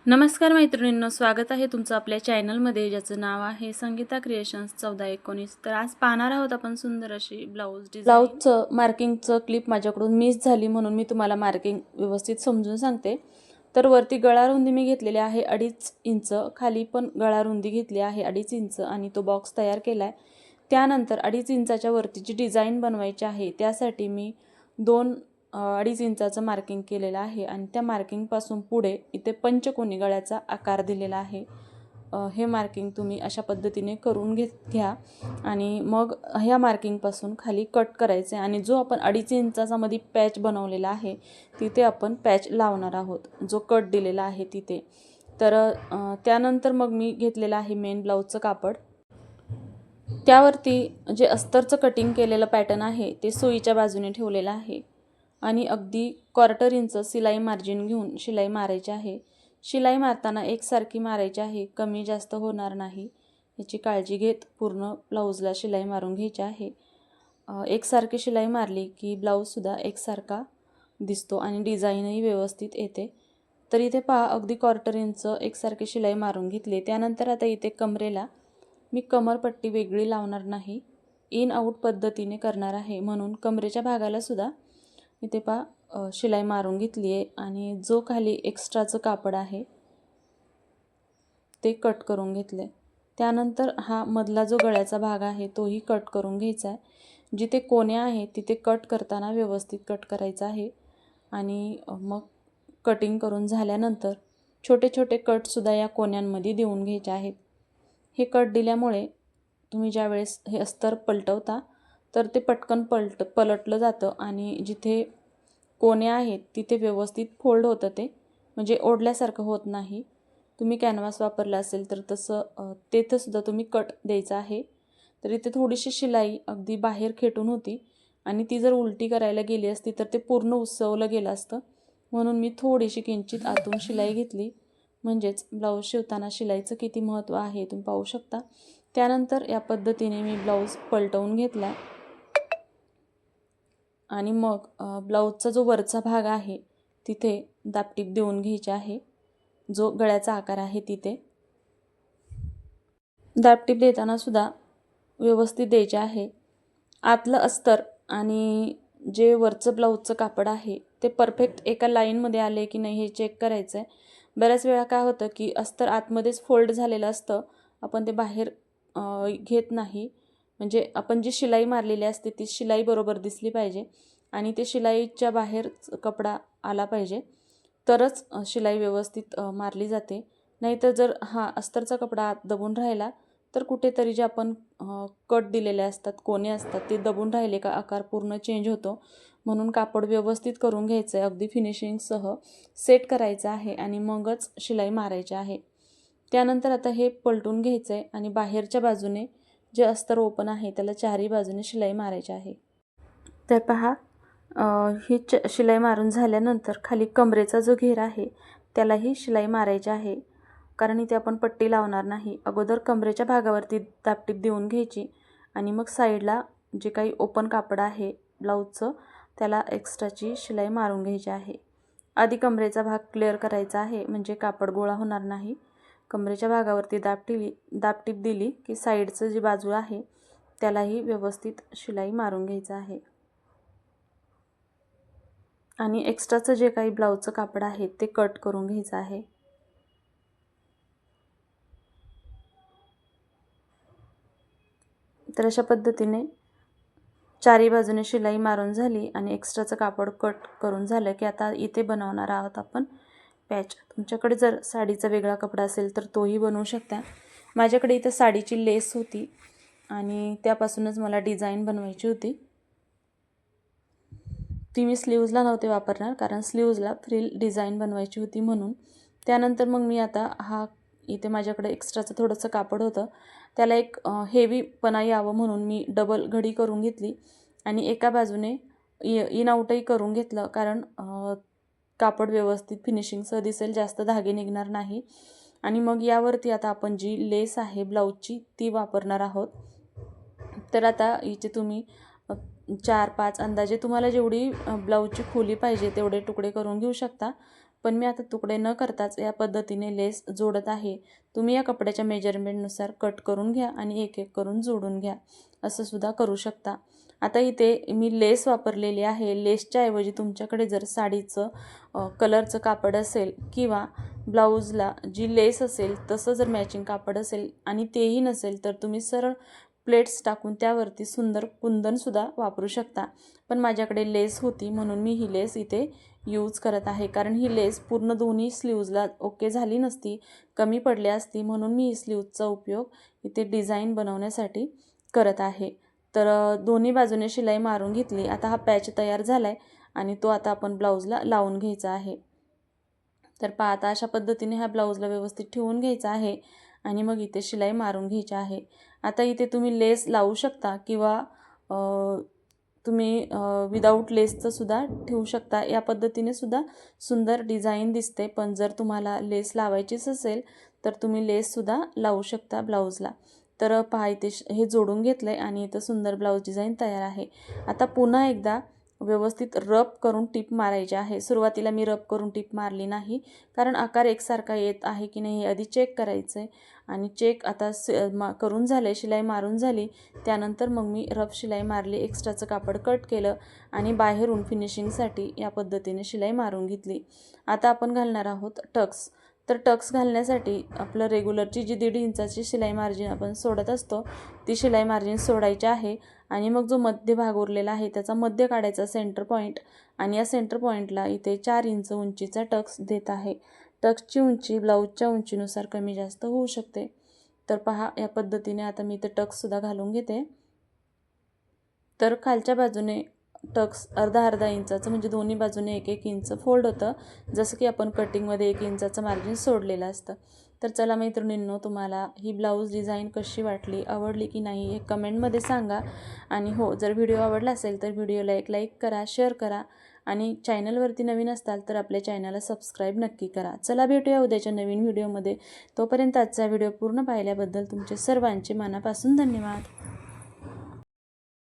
नमस्कार मैत्रिणींनो, स्वागत आहे तुमचं आपल्या चॅनलमध्ये, ज्याचं नाव आहे संगीता क्रिएशन्स 1419। तर आज पाहणार आहोत आपण सुंदर अशी ब्लाऊज डिझाइन। ब्लाऊजचं मार्किंगचं क्लिप माझ्याकडून मिस झाली, म्हणून मी तुम्हाला मार्किंग व्यवस्थित समजून सांगते। तर वरती गळा रुंदी मी घेतलेली आहे 2.5 इंच, खाली पण गळा रुंदी घेतली आहे 2.5 इंच आणि तो बॉक्स तयार केला आहे। त्यानंतर 2.5 इंचाच्या वरतीची डिझाइन बनवायची आहे, त्यासाठी मी 2.5 इंचाचं मार्किंग केलेलं आहे आणि त्या मार्किंगपासून पुढे इथे पंचकोनी गळ्याचा आकार दिलेला आहे। हे मार्किंग तुम्ही अशा पद्धतीने करून घ्या आणि मग ह्या मार्किंगपासून खाली कट करायचे आणि जो आपण 2.5 इंचाचा मध्ये पॅच बनवलेला आहे तिथे आपण पॅच लावणार आहोत, जो कट दिलेला आहे तिथे। तर त्यानंतर मग मी घेतलेला आहे मेन ब्लाऊजचं कापड, त्यावरती जे अस्तरचं कटिंग केलेलं पॅटर्न आहे ते सुईच्या बाजूने ठेवलेलं आहे आणि अगदी 1/4 इंच शिलाई मार्जिन घेऊन शिलाई मारायची आहे। शिलाई मारताना एकसारखी मारायची आहे, कमी जास्त होणार नाही याची काळजी घेत पूर्ण ब्लाऊजला शिलाई मारून घ्यायची आहे। एकसारखी शिलाई मारली की ब्लाऊजसुद्धा एकसारखा दिसतो आणि डिझाईनही व्यवस्थित येते। तर इथे पहा, अगदी 1/4 इंच एकसारखी शिलाई मारून घेतली। त्यानंतर आता इथे कमरेला मी कमरपट्टी वेगळी लावणार नाही, इन आउट पद्धतीने करणार आहे, म्हणून कमरेच्या भागाला सुद्धा इथे पहा शिलाई मारून घेतली आहे आणि जो खाली एक्स्ट्राचं कापड आहे ते कट करून घेतले। त्यानंतर हा मधला जो गळ्याचा भाग आहे तोही कट करून घ्यायचा आहे। जिथे कोण्या आहे तिथे कट करताना व्यवस्थित कट करायचा आहे आणि मग कटिंग करून झाल्यानंतर छोटे छोटे कटसुद्धा या कोण्यांमध्ये देऊन घ्यायचे आहेत। हे कट दिल्यामुळे तुम्ही ज्यावेळेस हे अस्तर पलटवता तर ते पटकन पलटलं जातं आणि जिथे कोण्या आहेत तिथे व्यवस्थित फोल्ड होतं, ते म्हणजे ओढल्यासारखं होत नाही। तुम्ही कॅनव्हास वापरला असेल तर तसं तेथंसुद्धा तुम्ही कट द्यायचा आहे। तर इथे थोडीशी शिलाई अगदी बाहेर खेटून होती आणि ती जर उलटी करायला गेली असती तर ते पूर्ण उसवलं गेलं असतं, म्हणून मी थोडीशी किंचित आतून शिलाई घेतली। म्हणजेच ब्लाऊज शिवताना शिलाईचं किती महत्त्व आहे तुम्ही पाहू शकता। त्यानंतर या पद्धतीने मी ब्लाऊज पलटवून घेतला आणि मग ब्लाऊजचा जो वरचा भाग आहे तिथे दापटीप देऊन घ्यायची आहे, जो गळ्याचा आकार आहे तिथे दापटीप देताना सुद्धा व्यवस्थित द्यायचे आहे। आतलं अस्तर आणि जे वरचं ब्लाऊजचं कापड आहे ते परफेक्ट एका लाईनमध्ये आले की नाही हे चेक करायचं आहे। बऱ्याच वेळा काय होतं की अस्तर आतमध्येच फोल्ड झालेलं असतं, आपण ते बाहेर घेत नाही, म्हणजे आपण जी शिलाई मारलेली असते ती शिलाई बरोबर दिसली पाहिजे आणि ते शिलाईच्या बाहेर कपडा आला पाहिजे, तरच शिलाई व्यवस्थित मारली जाते। नाहीतर जर हा अस्तरचा कपडा आत दबून राहिला तर कुठेतरी जे आपण कट दिलेले असतात, कोणे असतात, ते दबून राहिले का आकार पूर्ण चेंज होतो। म्हणून कापड व्यवस्थित करून घ्यायचं आहे, अगदी फिनिशिंगसह सेट करायचं आहे आणि मगच शिलाई मारायची आहे। त्यानंतर आता हे पलटून घ्यायचं आहे आणि बाहेरच्या बाजूने जे अस्तर ओपन आहे त्याला चारही बाजूने शिलाई मारायची आहे। तर पहा, ही शिलाई मारून झाल्यानंतर खाली कमरेचा जो घेर आहे त्यालाही शिलाई मारायची आहे, कारण इथे आपण पट्टी लावणार नाही। अगोदर कमरेच्या भागावरती दापटीप देऊन घ्यायची आणि मग साईडला जे काही ओपन कापड आहे ब्लाऊजचं त्याला एक्स्ट्राची शिलाई मारून घ्यायची आहे। आधी कमरेचा भाग क्लिअर करायचा आहे, म्हणजे कापड गोळा होणार नाही। कमरेच्या भागावरती दापटीप दिली की साईडचं जी बाजू आहे त्यालाही व्यवस्थित शिलाई मारून घ्यायचं आहे आणि एक्स्ट्राचं जे काही ब्लाऊजचं कापड आहे ते कट करून घ्यायचं आहे। तर अशा पद्धतीने चारही बाजूने शिलाई मारून झाली आणि एक्स्ट्राचं कापड कट करून झालं की आता इथे बनवणार आहोत आपण पॅच। तुमच्याकडे जर साडीचा वेगळा कपडा असेल तर तोही बनवू शकता। माझ्याकडे इथं साडीची लेस होती आणि त्यापासूनच मला डिझाईन बनवायची होती, ती मी स्लीव्जला नव्हते वापरणार, कारण स्लीव्जला फ्रिल डिझाईन बनवायची होती म्हणून। त्यानंतर मग मी आता हा इथे माझ्याकडे एक्स्ट्राचं थोडंसं कापड होतं, त्याला एक हेवीपणा यावं म्हणून मी डबल घडी करून घेतली आणि एका बाजूने इन आउटही करून घेतलं, कारण कापड व्यवस्थित फिनिशिंगसह दिसेल, जास्त धागे निघणार नाही। आणि मग यावरती आता आपण जी लेस आहे ब्लाऊजची ती वापरणार आहोत। तर आता इथे तुम्ही 4-5 अंदाजे तुम्हाला जेवढी ब्लाऊजची खोली पाहिजे तेवढे तुकडे करून घेऊ शकता। पण मी आता तुकडे न करताच या पद्धतीने लेस जोडत आहे. तुम्ही या कपड्याच्या मेजरमेंटनुसार कट करून घ्या आणि एक एक करून जोडून घ्या, असं सुद्धा करू शकता. आता इथे मी लेस वापरलेली आहे. लेसच्या ऐवजी तुमच्याकडे जर साडीचं कलरचं कापड असेल किंवा ब्लाऊजला जी लेस असेल तसं जर मॅचिंग कापड असेल आणि तेही नसेल तर तुम्ही सरळ प्लेट्स टाकून त्यावरती सुंदर कुंदनसुद्धा वापरू शकता. पण माझ्याकडे लेस होती म्हणून मी ही लेस इथे यूज करत आहे, कारण ही लेस पूर्ण दोन्ही स्लीव्जला ओके झाली नसती, कमी पडली असती, म्हणून मी ही स्लीव्जचा उपयोग इथे डिझाईन बनवण्यासाठी करत आहे. तर दोन्ही बाजूने शिलाई मारून घेतली. आता हा पॅच तयार झाला आहे आणि तो आता आपण ब्लाऊजला लावून घ्यायचा आहे. तर पहा आता अशा पद्धतीने ह्या ब्लाऊजला व्यवस्थित ठेवून घ्यायचा आहे आणि मग इथे शिलाई मारून घ्यायची आहे. आता इथे तुम्ही लेस लावू शकता किंवा तुम्ही विदाऊट लेसचं सुद्धा ठेवू शकता. या पद्धतीने सुद्धा सुंदर डिझाईन दिसते. पण जर तुम्हाला लेस लावायचीच असेल तर तुम्ही लेससुद्धा लावू शकता ब्लाऊजला. तर पहा इथे हे जोडून घेतलं आहे आणि इथं सुंदर ब्लाऊज डिझाईन तयार आहे. आता पुन्हा एकदा व्यवस्थित रब करून टिप मारायची आहे. सुरुवातीला मी रब करून टिप मारली नाही, कारण आकार एकसारखा येत आहे की नाही हे आधी चेक करायचं आहे. आणि चेक आता करून झाले, शिलाई मारून झाली, त्यानंतर मग मी रफ शिलाई मारली, एक्स्ट्राचं कापड कट केलं आणि बाहेरून फिनिशिंगसाठी या पद्धतीने शिलाई मारून घेतली. आता आपण घालणार आहोत टक्स. तर टक्स घालण्यासाठी आपलं रेग्युलरची जी 1.5 इंचाची शिलाई मार्जिन आपण सोडत असतो ती शिलाई मार्जिन सोडायची आहे आणि मग जो मध्य भाग उरलेला आहे त्याचा मध्य काढायचा, सेंटर पॉईंट, आणि या सेंटर पॉईंटला इथे 4 इंच उंचीचा टक्स देत आहे. टक्सची उंची ब्लाऊजच्या उंचीनुसार कमी जास्त होऊ शकते. तर पहा या पद्धतीने आता मी इथे टक्ससुद्धा घालून घेते. तर खालच्या बाजूने टक्स अर्धा इंचाचं, म्हणजे दोन्ही बाजूने 1-1 इंच फोल्ड होतं, जसं की आपण कटिंगमध्ये 1 इंचाचं मार्जिन सोडलेलं असतं. तर चला मैत्रिणींनो, तुम्हाला ही ब्लाऊज डिझाईन कशी वाटली, आवडली की नाही हे कमेंटमध्ये सांगा. आणि हो, जर व्हिडिओ आवडला असेल तर व्हिडिओला एक लाईक करा, शेअर करा आणि चॅनलवरती नवीन असाल तर आपल्या चॅनलला सबस्क्राईब नक्की करा. चला भेटूया उद्याच्या नवीन व्हिडिओमध्ये. तोपर्यंत आजचा व्हिडिओ पूर्ण पाहिल्याबद्दल तुमचे सर्वांचे मनापासून धन्यवाद.